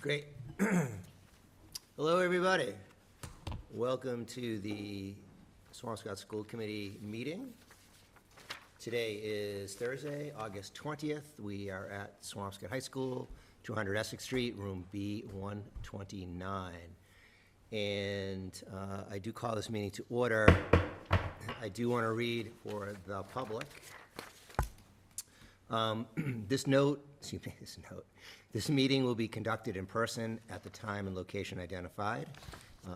Great. Hello, everybody. Welcome to the Swampscott School Committee meeting. Today is Thursday, August 20th. We are at Swampscott High School, 200 Essex Street, room B129. And I do call this meeting to order. I do want to read for the public. This meeting will be conducted in person at the time and location identified.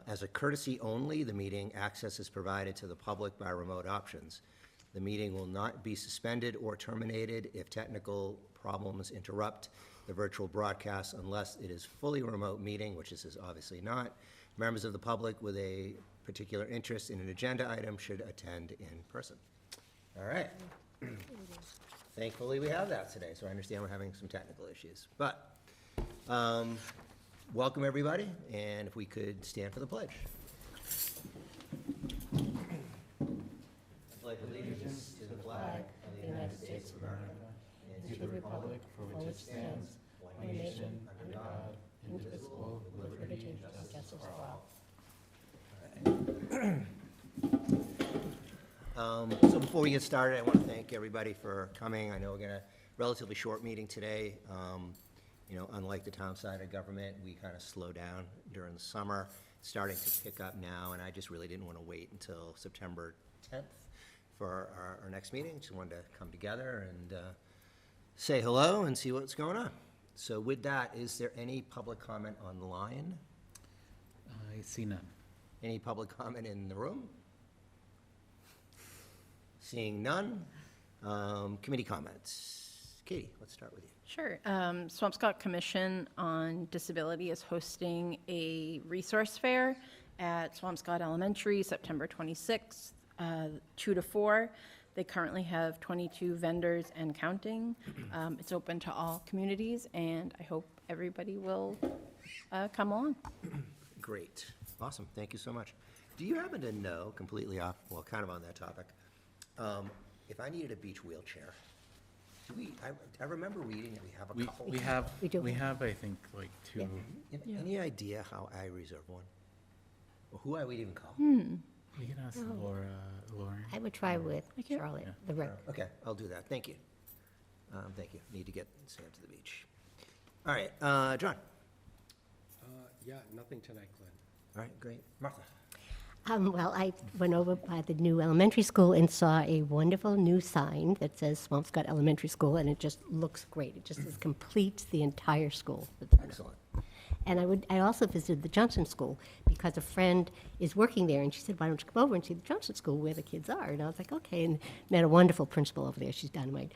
As a courtesy only, the meeting access is provided to the public by remote options. The meeting will not be suspended or terminated if technical problems interrupt the virtual broadcast unless it is fully remote meeting, which this is obviously not. Members of the public with a particular interest in an agenda item should attend in person. All right. Thankfully, we have that today, so I understand we're having some technical issues. But welcome, everybody, and if we could stand for the pledge. I pledge allegiance to the flag of the United States of America and to the republic for which it stands, one nation, under God, indivisible, with liberty and justice for all. So before we get started, I want to thank everybody for coming. I know we're going to relatively short meeting today. You know, unlike the town side of government, we kind of slow down during the summer, starting to pick up now, and I just really didn't want to wait until September 10th for our next meeting. Just wanted to come together and say hello and see what's going on. So with that, is there any public comment online? I see none. Any public comment in the room? Seeing none. Committee comments. Katie, let's start with you. Sure. Swampscott Commission on Disability is hosting a resource fair at Swampscott Elementary, September 26th, 2 to 4. They currently have 22 vendors and counting. It's open to all communities, and I hope everybody will come along. Great. Awesome. Thank you so much. Do you happen to know, completely off, well, kind of on that topic, if I needed a beach wheelchair, I remember reading that we have a couple. We have, I think, like two. Yeah. Any idea how I reserve one? Or who I would even call? We can ask Lauren. I would try with Charlotte, Yeah. the rep. Okay, I'll do that. Thank you. Thank you. Need to get Sam to the beach. All right, John. Yeah, nothing tonight, Glenn. All right, great. Martha. Well, I went over by the new elementary school and saw a wonderful new sign that says Swampscott Elementary School, and it just looks great. It just completes the entire school. Excellent. And I also visited the Johnson School because a friend is working there, and she said, why don't you come over and see the Johnson School where the kids are? And I was like, okay, and met a wonderful principal over there. She's dynamite.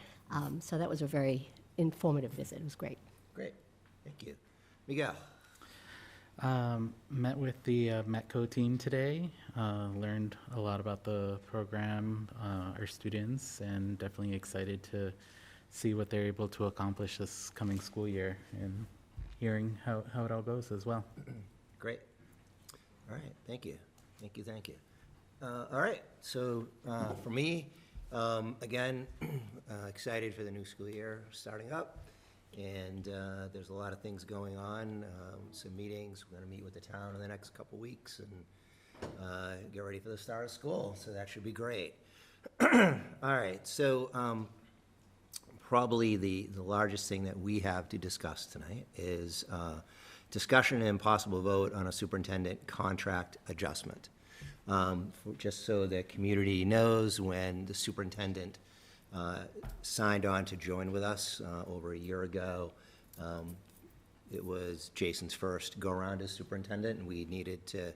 So that was a very informative visit. It was great. Great. Thank you. Miguel. Met with the METCO team today, learned a lot about the program, our students, and definitely excited to see what they're able to accomplish this coming school year and hearing how it all goes as well. Great. All right, thank you. Thank you, thank you. All right, so for me, again, excited for the new school year starting up. And there's a lot of things going on, some meetings. We're going to meet with the town in the next couple weeks and get ready for the start of school, so that should be great. All right, so probably the largest thing that we have to discuss tonight is discussion and possible vote on a superintendent contract adjustment. Just so the community knows, when the superintendent signed on to join with us over a year ago. It was Jason's first go-around as superintendent, and we needed to,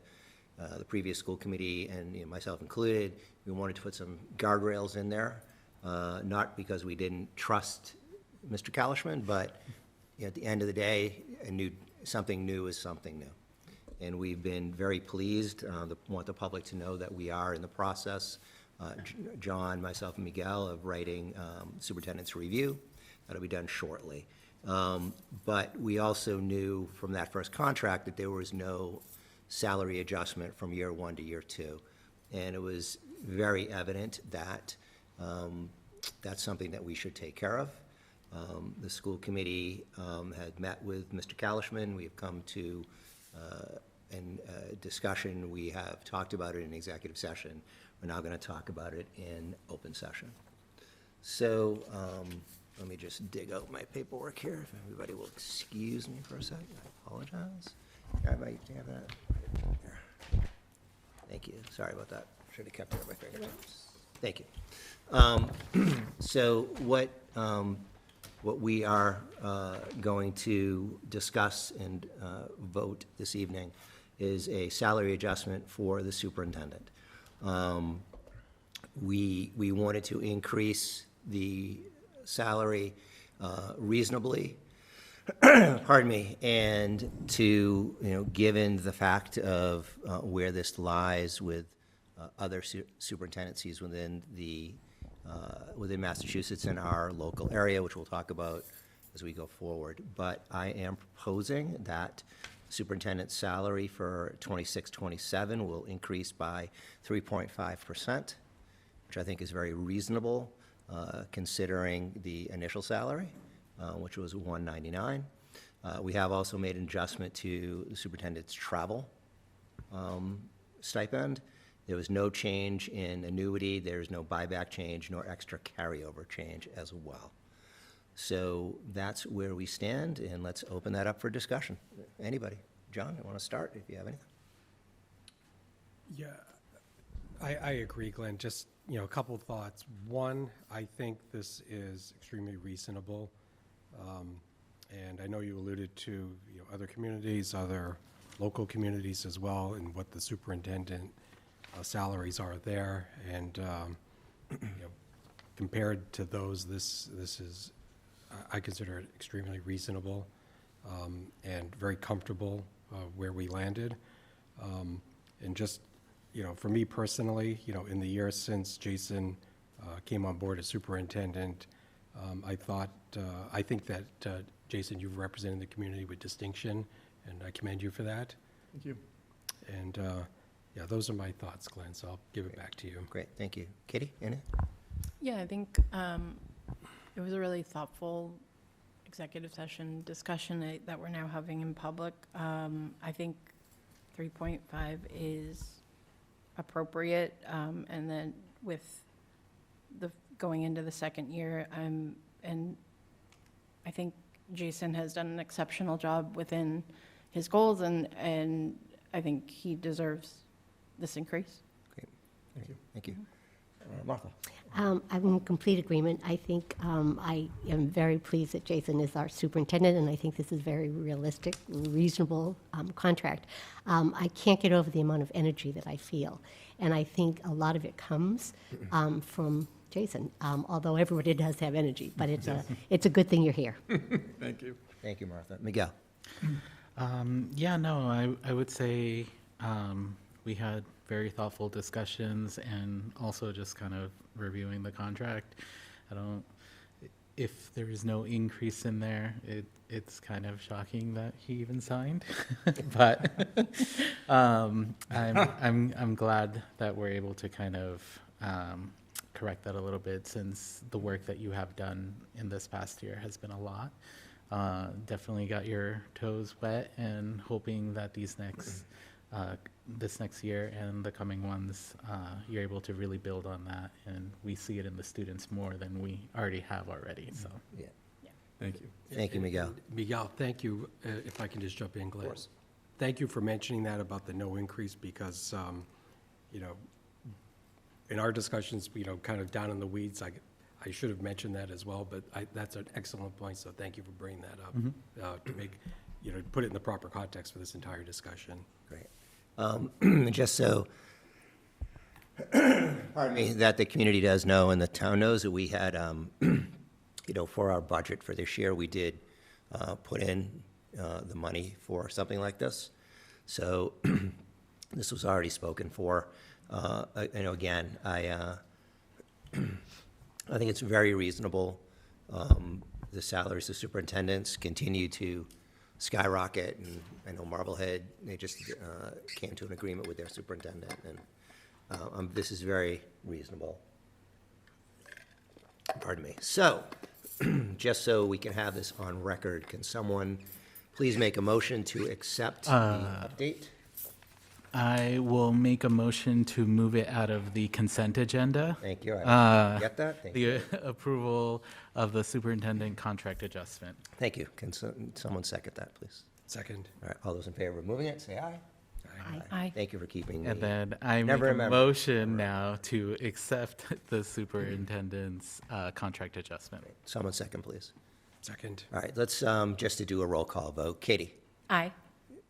the previous school committee, and myself included, we wanted to put some guardrails in there, not because we didn't trust Mr. Kalishman, but at the end of the day, something new is something new. And we've been very pleased, want the public to know that we are in the process, John, myself, and Miguel, of writing superintendent's review. That'll be done shortly. But we also knew from that first contract that there was no salary adjustment from year 1 to year 2. And it was very evident that that's something that we should take care of. The school committee had met with Mr. Kalishman. We have come to discussion. We have talked about it in executive session. We're now going to talk about it in open session. So let me just dig out my paperwork here. If everybody will excuse me for a second, I apologize. Yeah, do you have that? Here. Thank you. Sorry about that. Should have kept it at my fingertips. Thank you. So what we are going to discuss and vote this evening is a salary adjustment for the superintendent. We wanted to increase the salary reasonably, pardon me, and to, given the fact of where this lies with other superintendencies within Massachusetts and our local area, which we'll talk about as we go forward. But I am proposing that superintendent's salary for 26-27 will increase by 3.5%, which I think is very reasonable considering the initial salary, which was $199. We have also made an adjustment to the superintendent's travel stipend. There was no change in annuity, there's no buyback change, nor extra carryover change as well. So that's where we stand, and let's open that up for discussion. Anybody? John, you want to start if you have anything? Yeah, I agree, Glenn. Just, a couple of thoughts. One, I think this is extremely reasonable. And I know you alluded to, other communities, other local communities as well, and what the superintendent salaries are there. And, compared to those, this is, I consider it extremely reasonable and very comfortable where we landed. And just, for me personally, in the years since Jason came on board as superintendent, I think that, Jason, you've represented the community with distinction, and I commend you for that. Thank you. And, yeah, those are my thoughts, Glenn, so I'll give it back to you. Great, thank you. Katie, anything? Yeah, I think it was a really thoughtful executive session discussion that we're now having in public. I think 3.5 is appropriate, and then with the going into the second year, and I think Jason has done an exceptional job within his goals, and I think he deserves this increase. Great, thank you. Martha? I'm in complete agreement. I think I am very pleased that Jason is our superintendent, and I think this is very realistic, reasonable contract. I can't get over the amount of energy that I feel, and I think a lot of it comes from Jason, although everybody does have energy, but it's a good thing you're here. Thank you. Thank you, Martha. Miguel? Yeah, no, I would say we had very thoughtful discussions and also just kind of reviewing the contract. If there is no increase in there, it's kind of shocking that he even signed. But I'm glad that we're able to kind of correct that a little bit, since the work that you have done in this past year has been a lot. Definitely got your toes wet, and hoping that this next year and the coming ones, you're able to really build on that, and we see it in the students more than we already have already. So Yeah. Thank you. Thank you, Miguel. Miguel, thank you. If I can just jump in, Glenn. Of course. Thank you for mentioning that about the no increase, because, in our discussions, kind of down in the weeds, I should have mentioned that as well, but that's an excellent point, so thank you for bringing that up, to make, put it in the proper context for this entire discussion. Great. Just so, pardon me, that the community does know and the town knows that we had, for our budget for this year, we did put in the money for something like this. So this was already spoken for. Again, I think it's very reasonable. The salaries of superintendents continue to skyrocket, and I know Marblehead, they just came to an agreement with their superintendent, and this is very reasonable. Pardon me. So, just so we can have this on record, can someone please make a motion to accept the update? I will make a motion to move it out of the consent agenda. Thank you. I get that. Thank you. The approval of the superintendent contract adjustment. Thank you. Can someone second that, please? Second. All right, all those in favor of moving it, say aye. Aye. Thank you for keeping me. And then I make Never a remember. motion now to accept the superintendent's contract adjustment. Someone second, please. Second. All right, let's, just to do a roll call vote. Katie? Aye.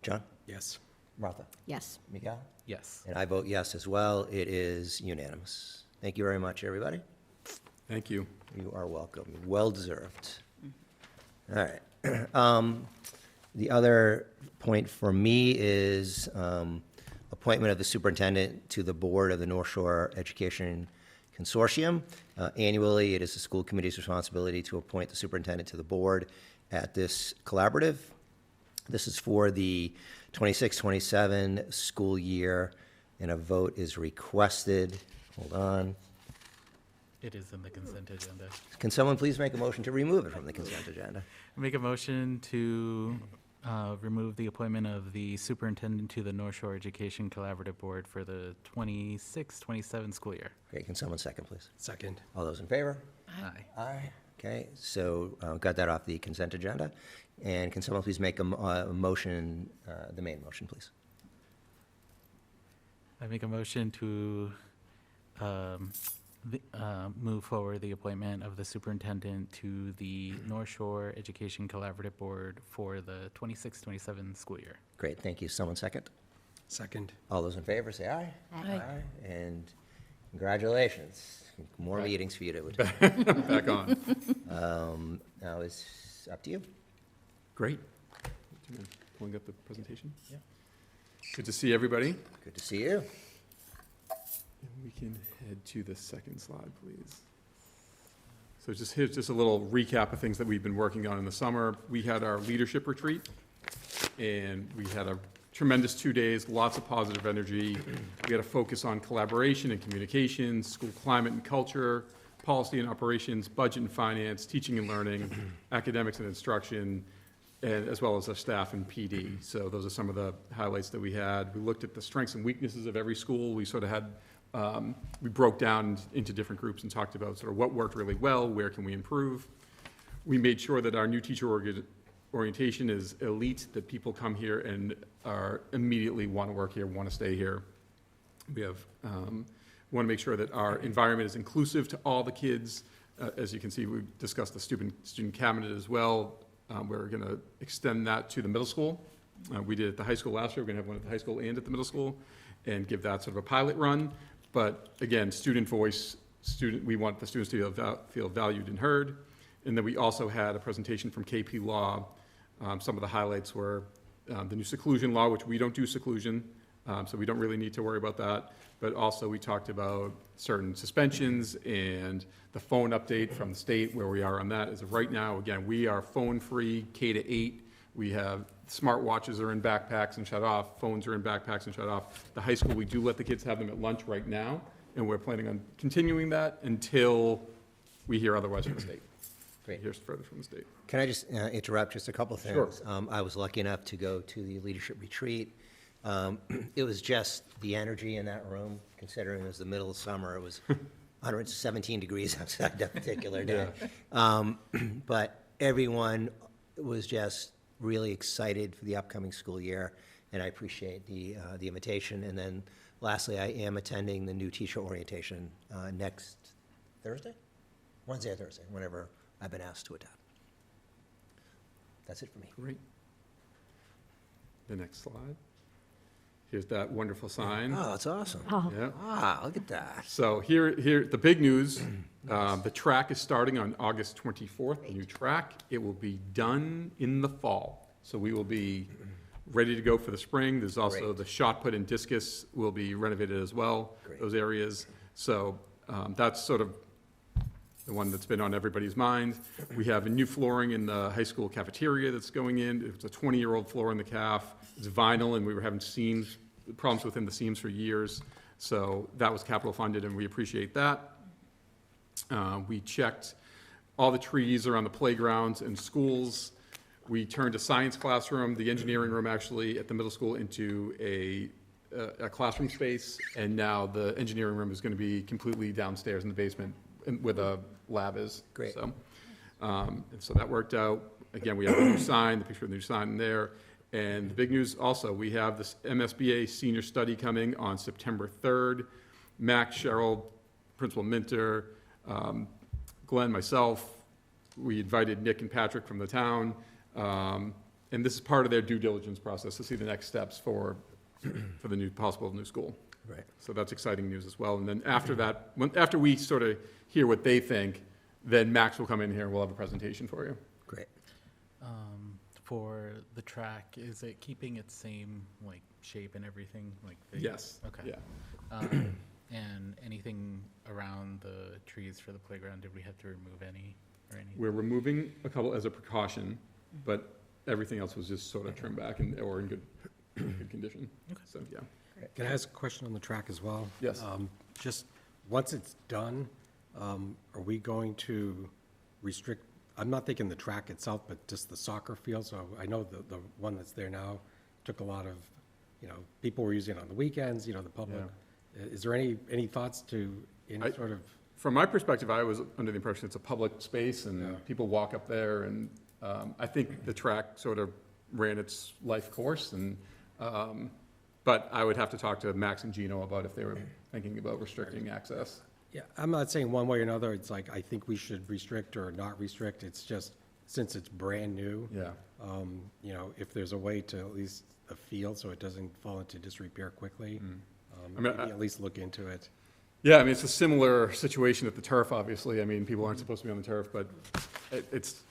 John? Yes. Martha? Yes. Miguel? Yes. And I vote yes as well. It is unanimous. Thank you very much, everybody. Thank you. You are welcome. Well deserved. All right. The other point for me is appointment of the superintendent to the board of the North Shore Education Consortium. Annually, it is the school committee's responsibility to appoint the superintendent to the board at this collaborative. This is for the 26-27 school year, and a vote is requested. Hold on. It is in the consent agenda. Can someone please make a motion to remove it from the consent agenda? Make a motion to remove the appointment of the superintendent to the North Shore Education Collaborative Board for the 26-27 school year. Okay, can someone second, please? Second. All those in favor? Aye. Aye. Okay, so got that off the consent agenda. And can someone please make a motion, the main motion, please? I make a motion to move forward the appointment of the superintendent to the North Shore Education Collaborative Board for the 26-27 school year. Great, thank you. Someone second? Second. All those in favor, say aye. Aye. And congratulations. More meetings for you to Back on. Now it's up to you. Great. Pulling up the presentation? Yeah. Good to see everybody. Good to see you. And we can head to the second slide, please. So here's just a little recap of things that we've been working on in the summer. We had our leadership retreat, and we had a tremendous 2 days, lots of positive energy. We had a focus on collaboration and communication, school climate and culture, policy and operations, budget and finance, teaching and learning, academics and instruction, and as well as our staff and PD. So those are some of the highlights that we had. We looked at the strengths and weaknesses of every school. We sort of had, we broke down into different groups and talked about sort of what worked really well, where can we improve. We made sure that our new teacher orientation is elite, that people come here and are immediately want to work here, want to stay here. We have, want to make sure that our environment is inclusive to all the kids. As you can see, we discussed the student cabinet as well. We're going to extend that to the middle school. We did it at the high school last year. We're going to have one at the high school and at the middle school, and give that sort of a pilot run. But again, student voice, we want the students to feel valued and heard. And then we also had a presentation from KP Law. Some of the highlights were the new seclusion law, which we don't do seclusion, so we don't really need to worry about that. But also we talked about certain suspensions and the phone update from the state, where we are on that. As of right now, again, we are phone-free, K-8. We have smart watches are in backpacks and shut off. Phones are in backpacks and shut off. The high school, we do let the kids have them at lunch right now, and we're planning on continuing that until we hear otherwise from the state. Great. Here's further from the state. Can I just interrupt just a couple things? Sure. I was lucky enough to go to the leadership retreat. It was just the energy in that room, considering it was the middle of summer. It was 117 degrees outside that particular day. But everyone was just really excited for the upcoming school year, and I appreciate the invitation. And then lastly, I am attending the new teacher orientation next Thursday? Wednesday or Thursday, whenever I've been asked to attend. That's it for me. Great. The next slide. Here's that wonderful sign. Oh, that's awesome. Yeah. Ah, look at that. So here, the big news, the track is starting on August 24th, the new track. It will be done in the fall. So we will be ready to go for the spring. There's also Great. the shot put and discus will be renovated as well, Great. those areas. So that's sort of the one that's been on everybody's mind. We have a new flooring in the high school cafeteria that's going in. It's a 20-year-old floor in the caf. It's vinyl, and we were having problems within the seams for years. So that was capital funded, and we appreciate that. We checked all the trees around the playgrounds and schools. We turned a science classroom, the engineering room actually, at the middle school into a classroom space, and now the engineering room is going to be completely downstairs in the basement where the lab is. Great. So, and so that worked out. Again, we have a new sign, the picture of the new sign there. And the big news also, we have this MSBA senior study coming on September 3rd. Max, Cheryl, Principal Minter, Glenn, myself, we invited Nick and Patrick from the town. And this is part of their due diligence process to see the next steps for the possible new school. Right. So that's exciting news as well. And then after that, after we sort of hear what they think, then Max will come in here and we'll have a presentation for you. Great. For the track, is it keeping its same like shape and everything? Like Yes. Okay. Yeah. And anything around the trees for the playground? Did we have to remove any or anything? We're removing a couple as a precaution, but everything else was just sort of trimmed back or in good condition. Okay. So, yeah. Can I ask a question on the track as well? Yes. Just, once it's done, are we going to restrict, I'm not thinking the track itself, but just the soccer field? So I know the one that's there now took a lot of, people were using it on the weekends, the public. Is there any thoughts to any sort of? From my perspective, I was under the impression it's a public space and people walk up there, and I think the track sort of ran its life course, and but I would have to talk to Max and Gino about if they were thinking about restricting access. Yeah, I'm not saying one way or another, it's like, I think we should restrict or not restrict, it's just, since it's brand new. Yeah. If there's a way to at least a field so it doesn't fall into disrepair quickly, I mean, maybe at least look into it. Yeah, I mean, it's a similar situation at the turf, obviously. I mean, people aren't supposed to be on the turf, but it's,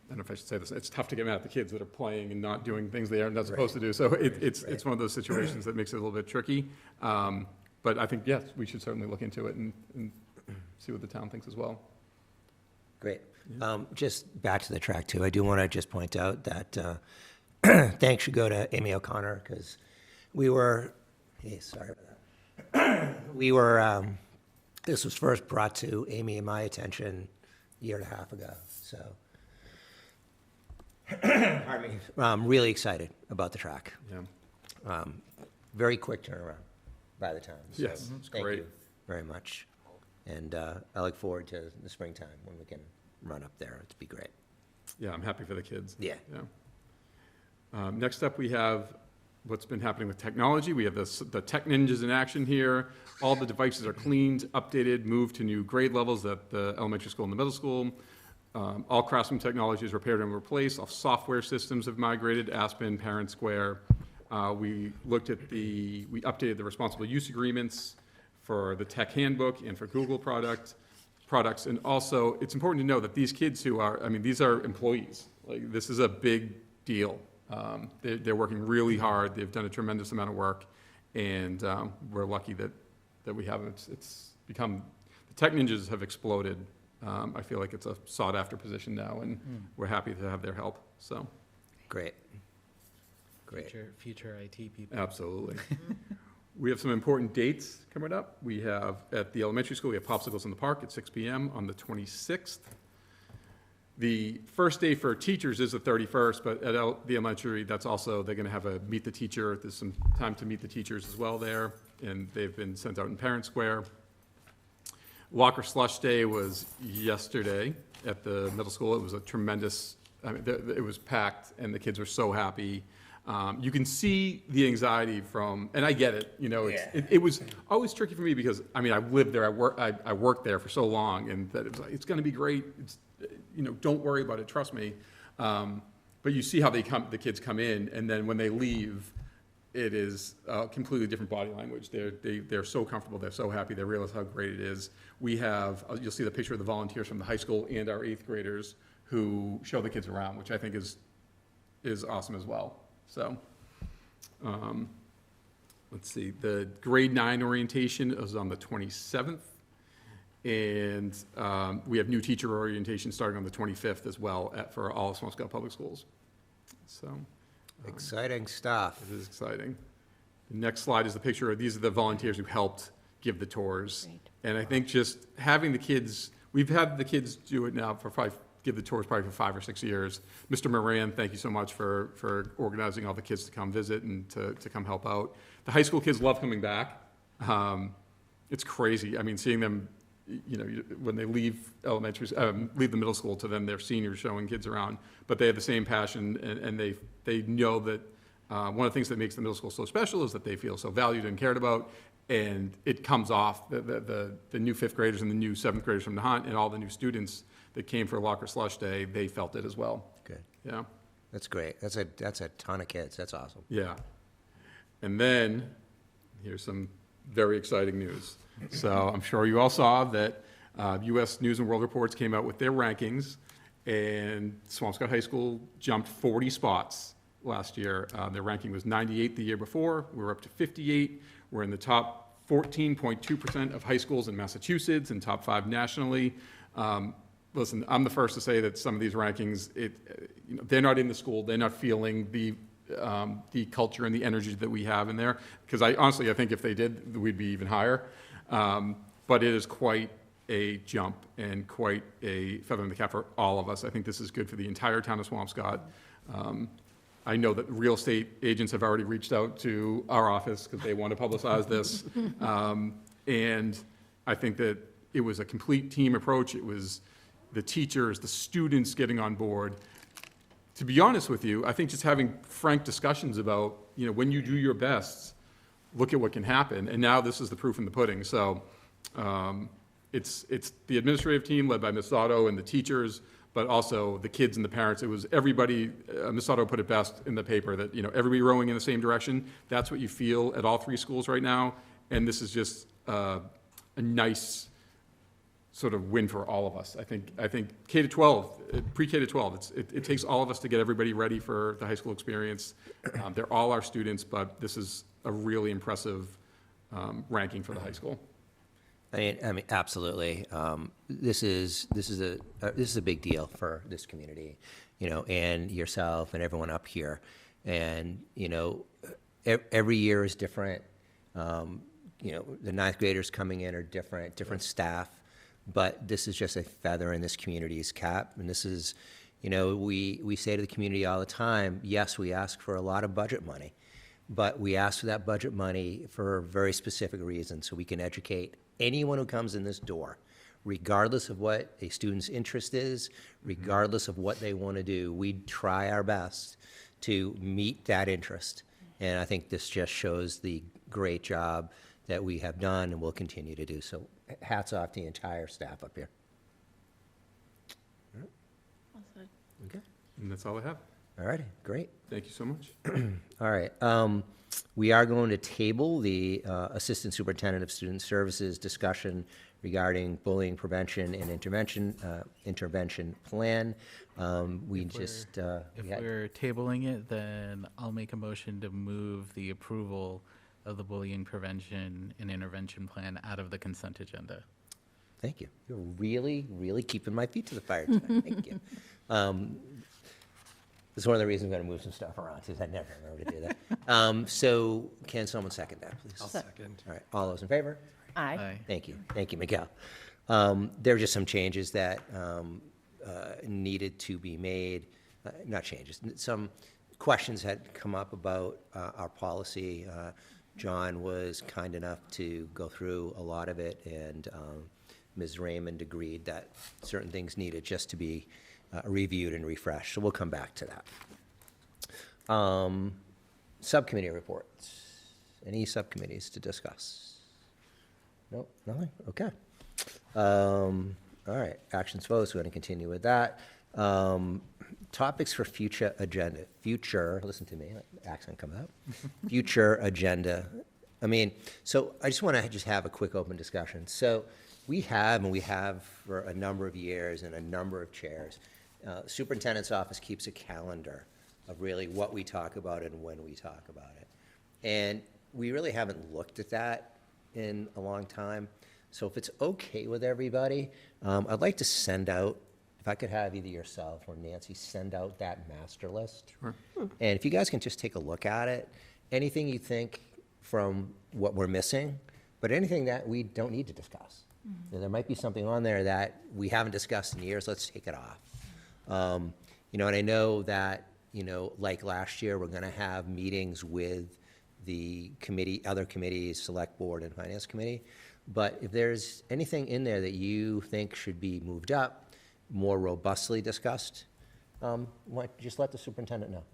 I don't know if I should say this, it's tough to get mad at the kids that are playing and not doing things they are not supposed to do. So it's one of those situations that makes it a little bit tricky. But I think, yes, we should certainly look into it and see what the town thinks as well. Great. Just back to the track too, I do want to just point out that thanks should go to Amy O'Connor, because we were, hey, sorry about that. We were, this was first brought to Amy and my attention a year and a half ago, so. Pardon me. I'm really excited about the track. Yeah. Very quick turnaround by the time. So Yes, it's thank great. you very much. And I look forward to the springtime when we can run up there. It'd be great. Yeah, I'm happy for the kids. Yeah. Yeah. Next up, we have what's been happening with technology. We have the tech ninjas in action here. All the devices are cleaned, updated, moved to new grade levels at the elementary school and the middle school. All classroom technology is repaired and replaced. All software systems have migrated, Aspen, Parent Square. We updated the responsible use agreements for the tech handbook and for Google products. And also, it's important to know that these kids these are employees. Like, this is a big deal. They're working really hard. They've done a tremendous amount of work, and we're lucky that we have it. It's become, the tech ninjas have exploded. I feel like it's a sought-after position now, and we're happy to have their help, so. Great. Great. Future IT people. Absolutely. We have some important dates coming up. We have, at the elementary school, we have Popsicles in the Park at 6 p.m. on the 26th. The first day for teachers is the 31st, but at the elementary, that's also, they're going to have a meet the teacher. There's some time to meet the teachers as well there, and they've been sent out in Parent Square. Walker Slush Day was yesterday at the middle school. It was a tremendous, it was packed, and the kids were so happy. You can see the anxiety from, and I get it, it was always tricky for me because, I lived there, I worked there for so long, and that it was like, it's gonna be great, don't worry about it, trust me. But you see how the kids come in, and then when they leave, it is a completely different body language. They're so comfortable, they're so happy, they realize how great it is. We have, you'll see the picture of the volunteers from the high school and our 8th graders who show the kids around, which I think is awesome as well. So, let's see, the grade 9 orientation is on the 27th, and we have new teacher orientation starting on the 25th as well for all of Swampscott Public Schools. So, Exciting stuff. it is exciting. The next slide is the picture of, these are the volunteers who helped give the tours. Great. And I think just having the kids, we've had the kids do it now for give the tours probably for 5 or 6 years. Mr. Moran, thank you so much for organizing all the kids to come visit and to come help out. The high school kids love coming back. It's crazy. I mean, seeing them, when they leave leave the middle school to then their seniors showing kids around, but they have the same passion, and they know that one of the things that makes the middle school so special is that they feel so valued and cared about, and it comes off. The new 5th graders and the new 7th graders from Nahant and all the new students that came for Locker Slush Day, they felt it as well. Good. Yeah. That's great. That's a ton of kids. That's awesome. Yeah. And then, here's some very exciting news. So I'm sure you all saw that U.S. News and World Reports came out with their rankings, and Swampscott High School jumped 40 spots last year. Their ranking was 98 the year before. We're up to 58. We're in the top 14.2% of high schools in Massachusetts and top 5 nationally. Listen, I'm the first to say that some of these rankings, they're not in the school. They're not feeling the culture and the energy that we have in there. Because honestly, I think if they did, we'd be even higher. But it is quite a jump and quite a feather in the cap for all of us. I think this is good for the entire town of Swampscott. I know that real estate agents have already reached out to our office because they want to publicize this. And I think that it was a complete team approach. It was the teachers, the students getting on board. To be honest with you, I think just having frank discussions about, when you do your best, look at what can happen. And now this is the proof in the pudding. So it's the administrative team led by Ms. Otto and the teachers, but also the kids and the parents. It was everybody. Ms. Otto put it best in the paper that, everybody rowing in the same direction. That's what you feel at all 3 schools right now. And this is just a nice sort of win for all of us. I think K to 12, pre-K to 12, it takes all of us to get everybody ready for the high school experience. They're all our students, but this is a really impressive ranking for the high school. I mean, absolutely. This is a big deal for this community, and yourself and everyone up here. And every year is different. The 9th graders coming in are different staff. But this is just a feather in this community's cap. And this is, we say to the community all the time, yes, we ask for a lot of budget money, but we ask for that budget money for a very specific reason, so we can educate anyone who comes in this door, regardless of what a student's interest is, regardless of what they want to do. We try our best to meet that interest. And I think this just shows the great job that we have done and will continue to do. So hats off to the entire staff up here. Okay. And that's all I have. All righty, great. Thank you so much. All right. We are going to table the Assistant Superintendent of Student Services discussion regarding bullying prevention and intervention plan. If we're tabling it, then I'll make a motion to move the approval of the bullying prevention and intervention plan out of the consent agenda. Thank you. You're really, really keeping my feet to the fire tonight. Thank you. This is one of the reasons I'm going to move some stuff around, because I never remember to do that. So can someone second that, please? I'll second. All right. All those in favor? Aye. Thank you. Thank you, Miguel. There were just some changes that needed to be made. Not changes. Some questions had come up about our policy. John was kind enough to go through a lot of it, and Ms. Raymond agreed that certain things needed just to be reviewed and refreshed. So we'll come back to that. Subcommittee reports. Any subcommittees to discuss? Nope, nothing? Okay. All right, actions votes, we're going to continue with that. Topics for future agenda. Listen to me, accent comes out. Future agenda. I mean, so I just want to have a quick open discussion. So we have for a number of years and a number of chairs, superintendent's office keeps a calendar of really what we talk about and when we talk about it. And we really haven't looked at that in a long time. So if it's okay with everybody, I'd like to send out, if I could have either yourself or Nancy send out that master list. Sure. And if you guys can just take a look at it, anything you think from what we're missing, but anything that we don't need to discuss. There might be something on there that we haven't discussed in years, let's take it off. You know, and I know that, you know, like last year, we're gonna have meetings with the committee, other committees, select board and finance committee. But if there's anything in there that you think should be moved up, more robustly discussed, just let the superintendent know,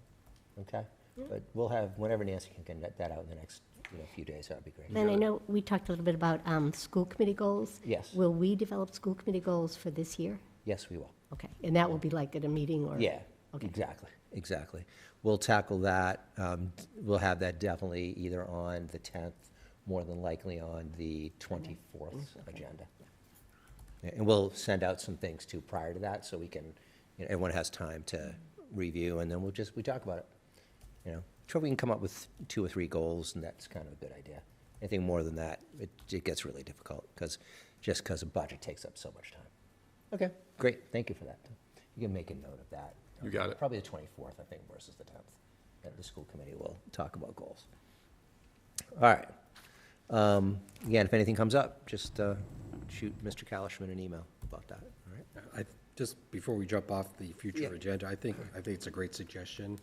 okay? But we'll have, whenever Nancy can get that out in the next, you know, few days, that'd be great. And I know we talked a little bit about school committee goals. Yes. Will we develop school committee goals for this year? Yes, we will. Okay, and that will be like at a meeting or? Yeah, Okay. exactly. We'll tackle that. We'll have that definitely either on the 10th, more than likely on the 24th agenda. Yeah, and we'll send out some things too prior to that, so we can, you know, everyone has time to review, and then we talk about it. You know, sure, we can come up with 2 or 3 goals, and that's kind of a good idea. Anything more than that, it gets really difficult, just because a budget takes up so much time. Okay, great, thank you for that. You can make a note of that. You got it. Probably the 24th, I think, versus the 10th. And the school committee will talk about goals. All right. Again, if anything comes up, just shoot Mr. Kalishman an email about that, all right? Just before we jump off the Yeah. future agenda, I think it's a great suggestion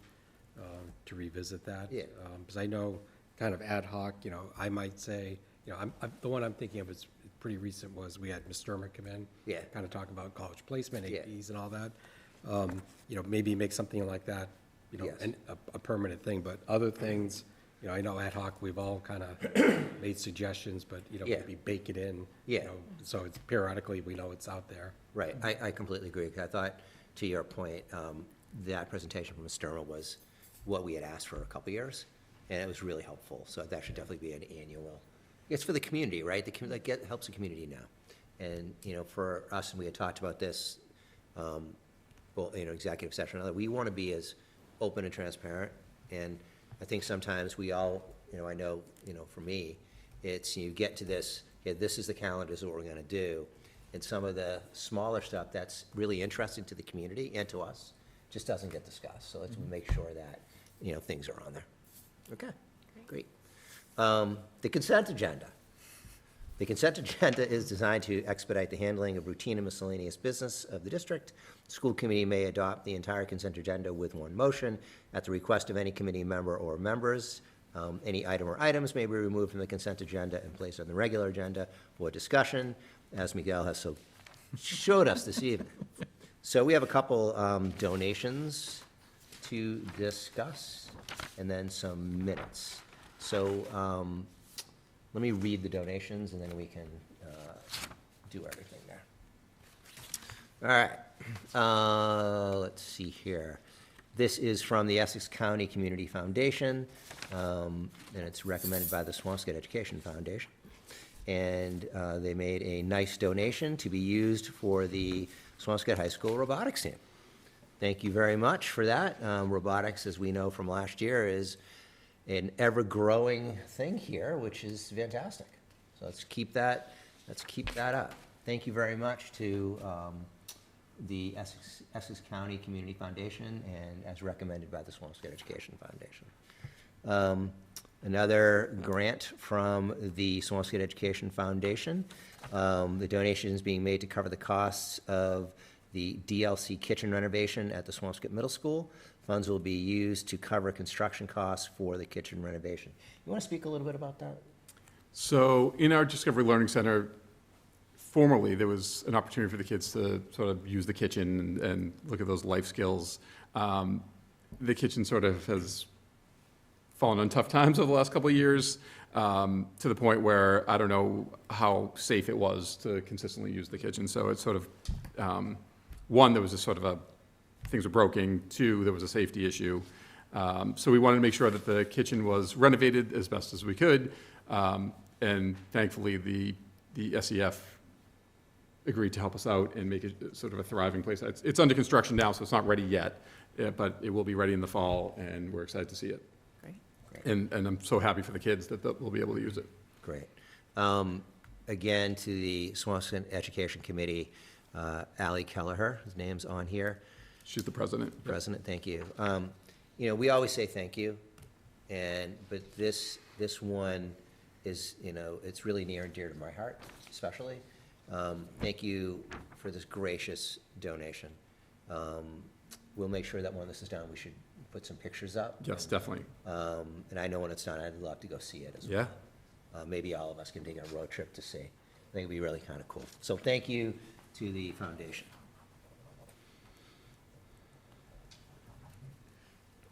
to revisit that. Yeah. Because I know, kind of ad hoc, you know, I might say, you know, the one I'm thinking of is pretty recent, was we had Ms. Sturmer come in. Yeah. Kind of talk about college placement, Yeah. APs and all that. You know, maybe make something like that, you know, Yes. a permanent thing, but other things, you know, I know ad hoc, we've all kind of made suggestions, but, you know, Yeah. maybe bake it in. Yeah. You know, so it's periodically, we know it's out there. Right, I completely agree. 'Cause I thought, to your point, that presentation from Ms. Sturmer was what we had asked for a couple years, and it was really helpful. So that should definitely be an annual. It's for the community, right? That helps the community now. And, you know, for us, and we had talked about this, well, you know, executive session, and other, we want to be as open and transparent. And I think sometimes we all, you know, I know, you know, for me, it's, you get to this, yeah, this is the calendar, this is what we're going to do. And some of the smaller stuff that's really interesting to the community and to us just doesn't get discussed. So let's make sure that, you know, things are on there. Okay, great. The consent agenda. The consent agenda is designed to expedite the handling of routine and miscellaneous business of the district. The school committee may adopt the entire consent agenda with one motion at the request of any committee member or members. Any item or items may be removed from the consent agenda and placed on the regular agenda for discussion, as Miguel has so showed us this evening. So we have a couple donations to discuss, and then some minutes. So let me read the donations, and then we can do everything there. All right. Let's see here. This is from the Essex County Community Foundation, and it's recommended by the Swampscott Education Foundation. And they made a nice donation to be used for the Swampscott High School robotics team. Thank you very much for that. Robotics, as we know from last year, is an ever-growing thing here, which is fantastic. So let's keep that up. Thank you very much to the Essex County Community Foundation, and as recommended by the Swampscott Education Foundation. Another grant from the Swampscott Education Foundation. The donation is being made to cover the costs of the DLC kitchen renovation at the Swampscott Middle School. Funds will be used to cover construction costs for the kitchen renovation. You want to speak a little bit about that? So in our Discovery Learning Center, formerly, there was an opportunity for the kids to sort of use the kitchen and look at those life skills. The kitchen sort of has fallen on tough times over the last couple of years, to the point where I don't know how safe it was to consistently use the kitchen. So it's sort of, one, there was a sort of things were broken. 2, there was a safety issue. So we wanted to make sure that the kitchen was renovated as best as we could. And thankfully, the SEF agreed to help us out and make it sort of a thriving place. It's under construction now, so it's not ready yet, but it will be ready in the fall, and we're excited to see it. Great. And I'm so happy for the kids that we'll be able to use it. Great. Again, to the Swampscott Education Committee, Ally Kelleher, his name's on here. She's the president. President, thank you. You know, we always say thank you, but this one is, you know, it's really near and dear to my heart, especially. Thank you for this gracious donation. We'll make sure that when this is done, we should put some pictures up. Yes, definitely. And I know when it's done, I'd love to go see it as well. Yeah. Maybe all of us can take a road trip to see. I think it'd be really kind of cool. So thank you to the foundation.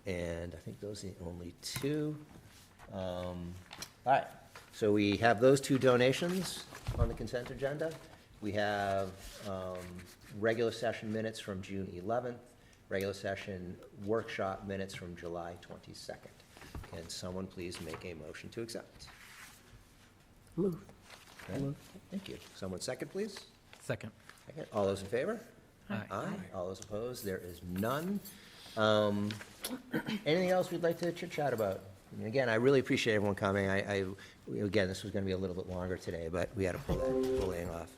And I think those are the only two. All right, so we have those two donations on the consent agenda. We have regular session minutes from June 11th, regular session workshop minutes from July 22nd. Can someone please make a motion to accept? Move. Okay, thank you. Someone second, please? Second. Second. All those in favor? Aye. Aye. All those opposed? There is none. Anything else we'd like to chit-chat about? I mean, again, I really appreciate everyone coming. Again, this was gonna be a little bit longer today, but we had to pull it off.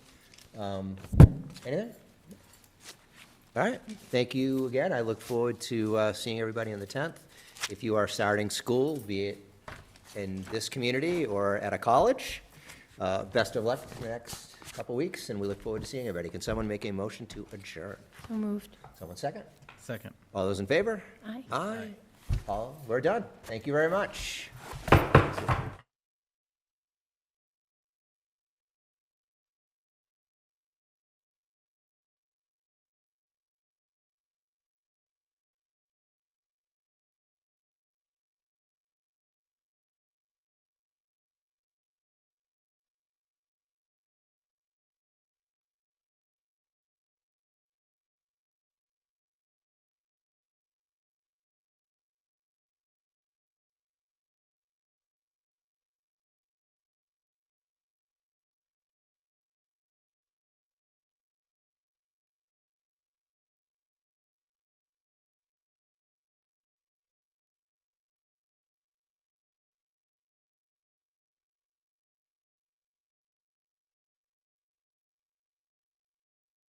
Anything? All right, thank you again. I look forward to seeing everybody on the 10th. If you are starting school, be it in this community or at a college, best of luck for the next couple weeks, and we look forward to seeing everybody. Can someone make a motion to adjourn? So moved. Someone second? Second. All those in favor? Aye. Aye. All, we're done. Thank you very much.